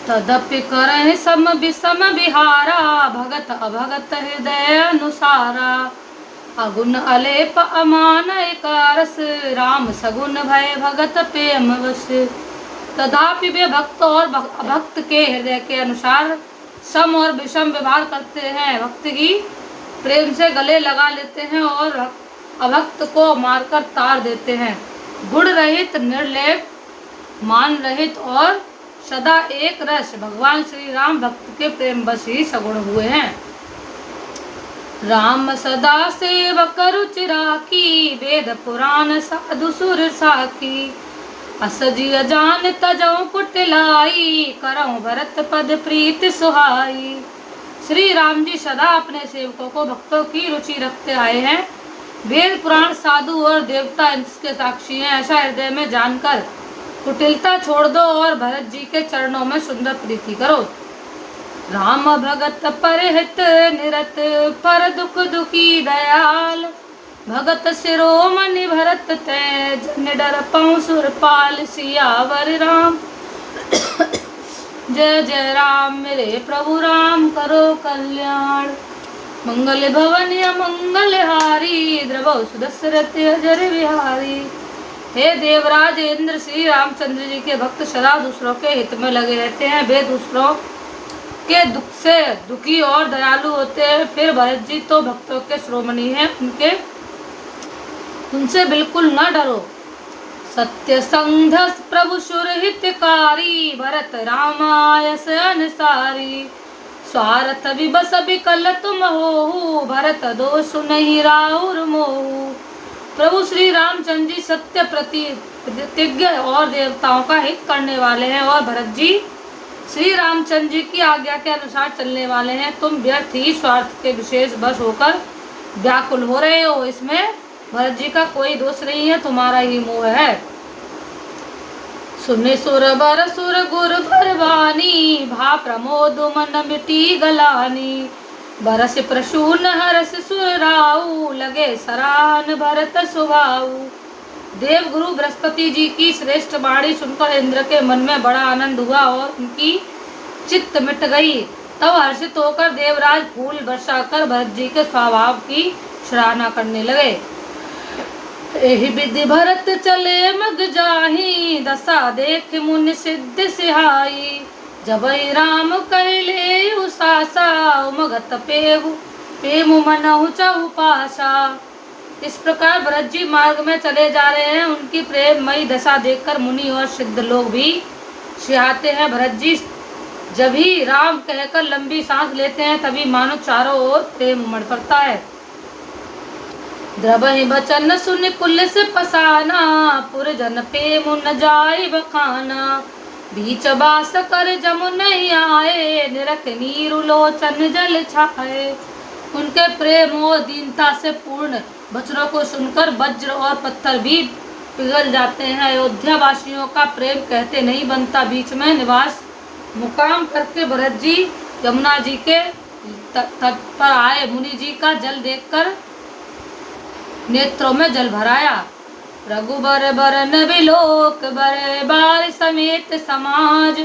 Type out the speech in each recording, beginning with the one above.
तदपि करहि सम विषम विहारा, भगत अभगत हृदय अनुसारा। अगुण अलेप अमान एकारस, राम सगुण भय भगत प्रेम वश। तथापि वे भक्त और अभक्त के हृदय के अनुसार सम और विषम व्यवहार करते हैं। भक्त की प्रेम से गले लगा लेते हैं और अभक्त को मारकर तार देते हैं। गुण रहित, निर्लेप, मान रहित और सदा एक रस भगवान श्री राम भक्त के प्रेम बस ही सगुण हुए हैं। राम सदा सेवक रुचि राखी, वेद पुराण साधु सुर साखी। असजी अजान तजऊ कुटिलाई, करऊं भरत पद प्रीत सुहाई। श्री राम जी सदा अपने सेवकों को भक्तों की रुचि रखते आए हैं। वेद पुराण साधु और देवता इसके साक्षी हैं। ऐसा हृदय में जानकर कुटिलता छोड़ दो और भरत जी के चरणों में सुंदर प्रीति करो। राम भगत परहित निरत, पर दुख दुखी दयाल। भगत शिरोमणि भरत तेज, निडर पहुँ सुरपाल। सियावर राम जय जय राम, मेरे प्रभु राम करो कल्याण। मंगल भवन मंगल हारी, द्रवौ सुदशरथ अजर बिहारी। हे देवराज इंद्र, श्री रामचंद्र जी के भक्त सदा दूसरों के हित में लगे रहते हैं। वे दूसरों के दुख से दुखी और दयालु होते हैं। फिर भरत जी तो भक्तों के शिरोमणि हैं, उनसे बिल्कुल न डरो। सत्य संधस प्रभु सुर हितकारी, भरत रामायस अनुसारी। स्वार्थ विबस विकल तुम हो, भरत दोष नहीं राउर मोहु। प्रभु श्री रामचंद्र जी सत्य प्रतिज्ञ और देवताओं का हित करने वाले हैं और भरत जी श्री रामचंद्र जी की आज्ञा के अनुसार चलने वाले हैं। तुम व्यर्थ ही स्वार्थ के विशेष बस होकर व्याकुल हो रहे हो। इसमें भरत जी का कोई दोष नहीं है, तुम्हारा ही मोह है। सुने सुर बर सुर गुर भरवानी, भा प्रमोद मन मिटी गलानी। बरस प्रसून हरस सुराऊ, लगे सरान भरत सुभाऊ। देव गुरु बृहस्पति जी की श्रेष्ठ वाणी सुनकर इंद्र के मन में बड़ा आनंद हुआ और उनकी चित्त मिट गई। तब हर्षित होकर देवराज फूल वर्षा कर भरत जी के स्वभाव की सराहना करने लगे। एहि विधि भरत चले मग जाहि, दशा देख मुनि सिद्ध सिहाई। जबई राम कहले उसासा, उमगत पेमु मनहु चहुपासा। इस प्रकार भरत जी मार्ग में चले जा रहे हैं। उनकी प्रेममयी दशा देखकर मुनि और सिद्ध लोग भी सिहाते हैं। भरत जी जब ही राम कहकर लंबी सांस लेते हैं, तभी मानो चारों ओर प्रेम उमड़ पड़ता है। द्रवहि बचन सुन कुल से पसाना, पुरजन प्रेम न जाय बखाना। बीच बास कर जमुन आए, निरख नीरु लोचन जल छाए। उनके प्रेम और दीनता से पूर्ण वचनों को सुनकर वज्र और पत्थर भी पिघल जाते हैं। अयोध्या वासियों का प्रेम कहते नहीं बनता। बीच में निवास मुकाम करके भरत जी यमुना जी के तट पर आए। मुनि जी का जल देखकर नेत्रों में जल भराया। रघुबर बरन बिलोक बरे, बार समेत समाज।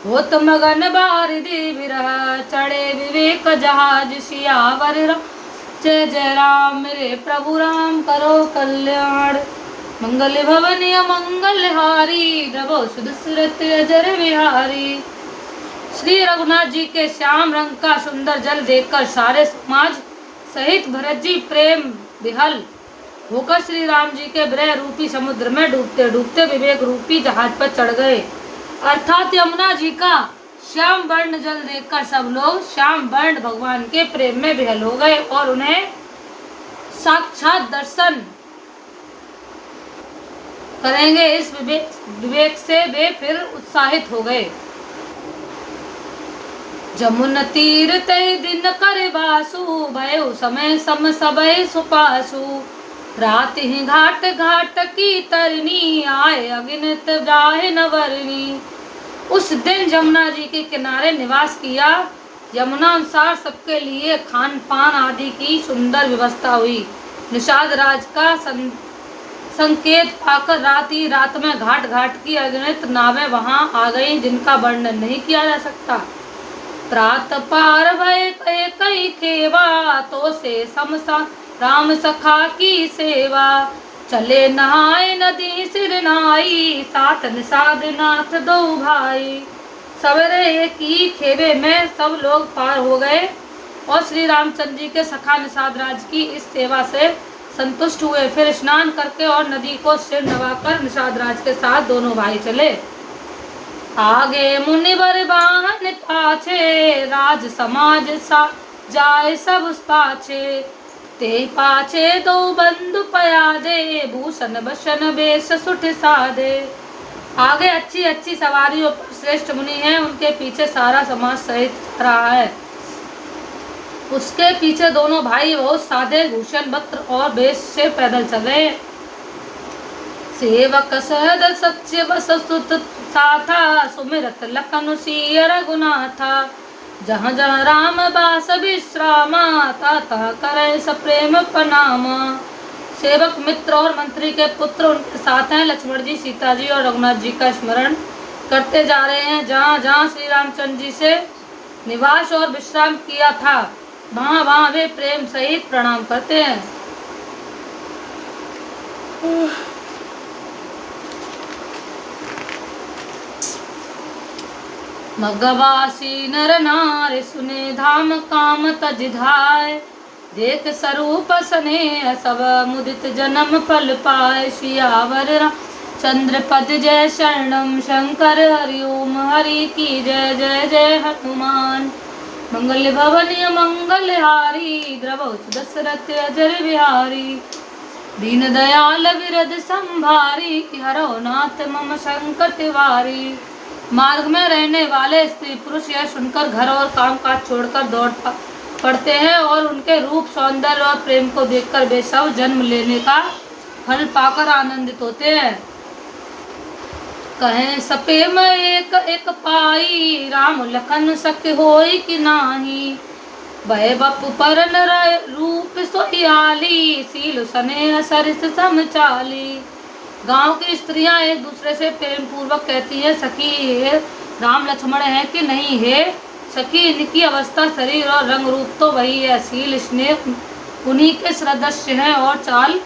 होत मगन बारिधि विरह, चढ़े विवेक जहाज। सियावर राम जय जय राम, मेरे प्रभु राम करो कल्याण। मंगल भवन मंगल हारी, द्रवौ सुदशरथ अजर बिहारी। श्री रघुनाथ जी के श्याम रंग का सुंदर जल देखकर सारे समाज सहित भरत जी प्रेम विहल होकर श्री राम जी के विरह रूपी समुद्र में डूबते डूबते विवेक रूपी जहाज पर चढ़ गए। अर्थात यमुना जी का श्याम वर्ण जल देखकर सब लोग श्याम वर्ण भगवान के प्रेम में विहल हो गए और उन्हें साक्षात दर्शन करेंगे। इस विवेक से वे फिर उत्साहित हो गए। जमुन तीर तय दिन कर बासु, भयो समय सम सबय सुपासु। रात ही घाट घाट की तरनी, आए अगिनत जाहे नवरनी। उस दिन जमुना जी के किनारे निवास किया। यमुना अनुसार सबके लिए खान पान आदि की सुंदर व्यवस्था हुई। निषाद राज का संकेत पाकर रात में घाट घाट की अगणित नावें वहां आ गईं, जिनका वर्णन नहीं किया जा सकता। प्रात पार भय कई खेवा, तो से समसा राम सखा की सेवा। चले नहाए नदी सिर नाई, साथ निषाद नाथ दो भाई। सवेरे एक ही खेवे में सब लोग पार हो गए और श्री रामचंद्र जी के सखा निषाद राज की इस सेवा से संतुष्ट हुए। फिर स्नान करके और नदी को सिर नवाकर निषाद राज के साथ दोनों भाई चले। आगे मुनिवर वाहन पाछे, राज समाज सा जाए सब पाछे। ते पाछे दो बंधु पयादे, भूषण बसन बेश सुठ साधे। आगे अच्छी अच्छी सवारियों पर श्रेष्ठ मुनि हैं, उनके पीछे सारा समाज सहित रहा है। उसके पीछे दोनों भाई बहुत सादे भूषण वस्त्र और बेश से पैदल चल रहे। सेवक सहद सच्चे बस सुत साथा, सुमिरत लखन सिय रघुनाथा। जहाँ जहाँ राम बास विश्रामा, ता करे सप्रेम प्रणामा। सेवक मित्र और मंत्री के पुत्र उनके साथ हैं। लक्ष्मण जी, सीता जी और रघुनाथ जी का स्मरण करते जा रहे हैं। जहाँ जहाँ श्री रामचंद्र जी से निवास और विश्राम किया था, वहाँ वहाँ वे प्रेम सहित प्रणाम करते हैं। मगवासी नर नार सुने धाम काम तज धाय। देख स्वरूप स्नेह सब मुदित जन्म फल पाए। सियावर चंद्र पद जय शरणम, शंकर हरि ओम हरि की जय। जय जय हनुमान मंगल भवन मंगल हारी। द्रवौ दशरथ अजर बिहारी। दीन दयाल विरद संभारी, हरो नाथ मम संकट वारी। मार्ग में रहने वाले स्त्री पुरुष यह सुनकर घर और काम काज छोड़कर दौड़ पड़ते हैं और उनके रूप सौंदर्य और प्रेम को देखकर वे सब जन्म लेने का फल पाकर आनंदित होते हैं। कहें सपेम एक एक पाई, राम लखन सख्य होई कि नाही। वह बपु परन रूप सोयाली, सील स्नेह सरिस समचाली। गांव की स्त्रियां एक दूसरे से प्रेम पूर्वक कहती है, सखी हे राम लक्ष्मण है कि नहीं है सखी। इनकी अवस्था शरीर और रंग रूप तो वही है। सील स्नेह उन्हीं के सदृश है और चाल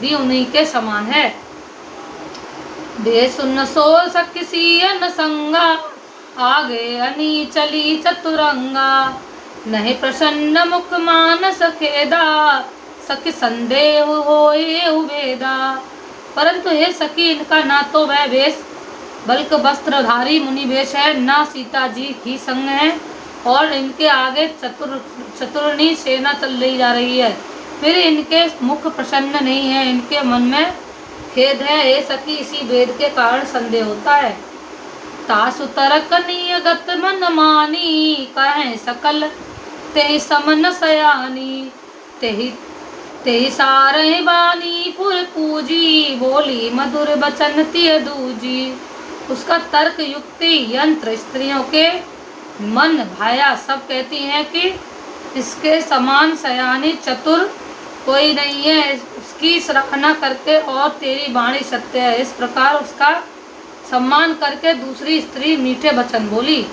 भी उन्हीं के समान है। वे सुन सो सखी सियन संगा, आगे अनी चली चतुरंगा। नहीं प्रसन्न मुख मानस खेदा, सखी संदेह होए उबेदा। परंतु हे सखी, इनका ना तो वह वेश बल्कि वस्त्रधारी मुनि वेश है, ना सीता जी ही संग है और इनके आगे चतुरनी सेना चल रही जा रही है। फिर इनके मुख प्रसन्न नहीं है, इनके मन में खेद है। हे सखी, इसी भेद के कारण संदेह होता है। तासु तरक नियगत मन मानी, कहें सकल ते समन सयानी। तेहि सारहि बानी पुर पूजी, बोली मधुर बचन तिय दूजी। उसका तर्क युक्ति यंत्र स्त्रियों के मन भाया। सब कहती हैं कि इसके समान सयानी चतुर कोई नहीं है। उसकी सराहना करके और तेरी वाणी सत्य है, इस प्रकार उसका सम्मान करके दूसरी स्त्री मीठे वचन बोली।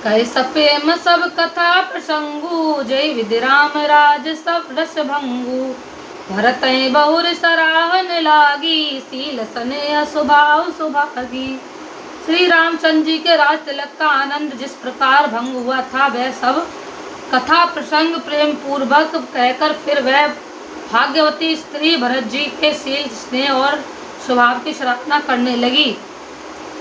कहे सपेम सब कथा प्रसंगु, जय विधि राम राज सब रस भंगु। भरत बहुर सराहन लागी, सील स्नेह स्वभाव सुभागी। श्री रामचंद्र जी के राज तिलक का आनंद जिस प्रकार भंग हुआ था, वह सब कथा प्रसंग प्रेम पूर्वक कहकर फिर वह भाग्यवती स्त्री भरत जी के शील स्नेह और स्वभाव की सराहना करने लगी।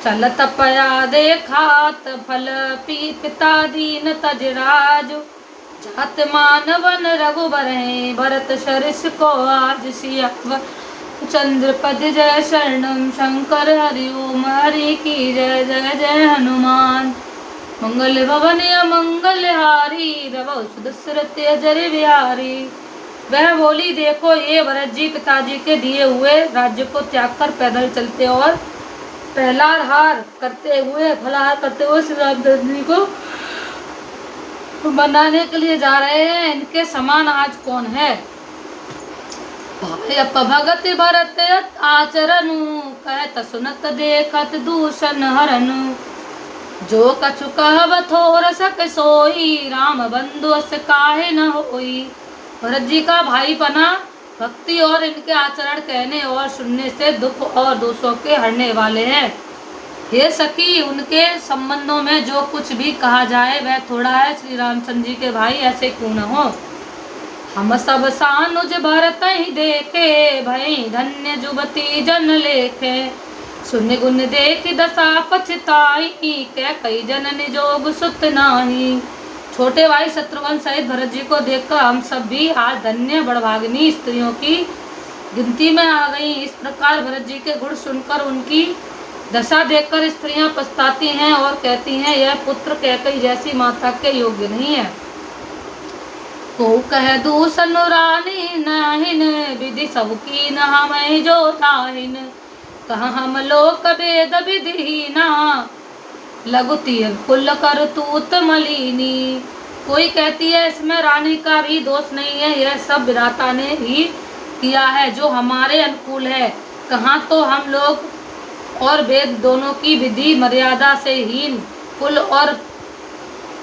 चलत पया देखात फल पिता दीन तजराज, जात मानवन रघुबर भरत सरिस को आज। सियावर चंद्र पद जय शरणम, शंकर हरि ओम हरि की जय। जय जय हनुमान मंगल भवन मंगल हारी, रवौ दशरथ अजर बिहारी। वह बोली, देखो ये भरत जी पिताजी के दिए हुए राज्य को त्याग कर पैदल चलते और फलाहार करते हुए श्री रामचंद्र जी को मनाने के लिए जा रहे हैं। इनके समान आज कौन है। भायप भगत भरत आचरनु, कहत सुनत देखत दूषण हरनु। जो कछु कहब थोर सक सोई, राम बंधु अस काहे न होई। भरत जी का भाईपना भक्ति और इनके आचरण कहने और सुनने से दुख और दोषों के हरने वाले हैं। हे सखी, उनके संबंधों में जो कुछ भी कहा जाए वह थोड़ा है। श्री रामचंद्र जी के भाई ऐसे क्यों न हो। हम सब सानुज भरत ही देखे, भई धन्य जुबती जन लेखे। सुन गुण देख दशा पछताई, कह कई जन निजोग सुत नाही। छोटे भाई शत्रुघ्न सहित भरत जी को देखकर हम सब भी आज धन्य बड़भागिनी स्त्रियों की गिनती में आ गई। इस प्रकार भरत जी के गुण सुनकर उनकी दशा देखकर स्त्रियां पछताती हैं और कहती हैं, यह पुत्र कैकई जैसी माता के योग्य नहीं है। को कह दूषण रानी नाहिन, विधि सबकी न हमें जो ताहिन। कहा हम लोक वेद विधिहीना, लघुति कुल कर तूत मलिनी। कोई कहती है इसमें रानी का भी दोष नहीं है, यह सब विधाता ने ही किया है जो हमारे अनुकूल है। कहाँ तो हम लोग और वेद दोनों की विधि मर्यादा से हीन, कुल और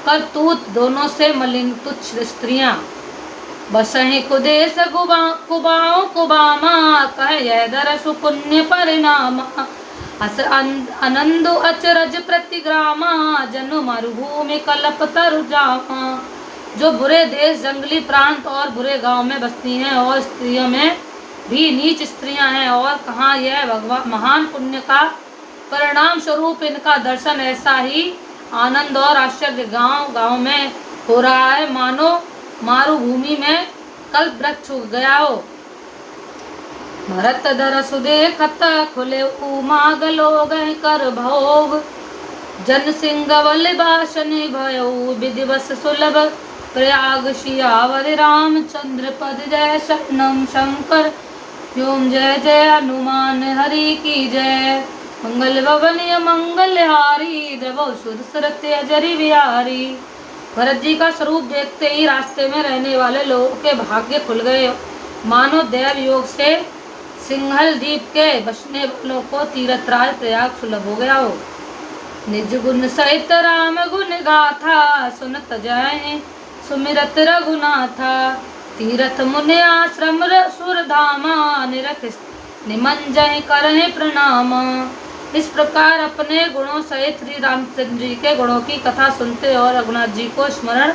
करतूत दोनों से मलिन तुच्छ स्त्रियां। बसहि कुदेश कुबाओ कुबामा, कह यह दरसु पुण्य परिणाम। अस आनंद अचरज प्रतिग्रामा, जनु मरुभूमि कल्प तरु जामा। जो बुरे देश, जंगली प्रांत और बुरे गांव में बसती हैं और स्त्रियों में भी नीच स्त्रियां हैं, और कहाँ यह भगवान महान पुण्य का परिणाम स्वरूप इनका दर्शन ऐसा ही आनंद और आश्चर्य गांव गांव में हो रहा है, मानो मारुभूमि में कल्प वृक्ष उग गया हो। भरत दरसु देखत खुले उमाग लोग कर भोग, जन सिंगवल भाषण भयो विधिवस सुलभ। प्रयाग सियावर रामचंद्र पद, जय शरणम शंकर व्योम जय जय हनुमान हरि की जय। मंगल भवन मंगल हारी, द्रवो सुर सुरत अजरि बिहारी। भरत जी का स्वरूप देखते ही रास्ते में रहने वाले लोगों के भाग्य खुल गए, मानो देव योग से सिंहल द्वीप के बसने वालों को तीर्थराज प्रयाग सुलभ हो गया हो। निज गुण सहित राम गुण गाथा, सुनत जाए सुमिरत रघुनाथा। तीर्थ मुनि आश्रम सुर धामा, निरख निमंजय करहि प्रणाम। इस प्रकार अपने गुणों सहित श्री रामचंद्र जी के गुणों की कथा सुनते और रघुनाथ जी को स्मरण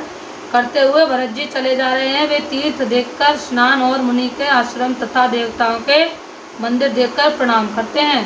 करते हुए भरत जी चले जा रहे हैं। वे तीर्थ देखकर स्नान और मुनि के आश्रम तथा देवताओं के मंदिर देखकर प्रणाम करते हैं।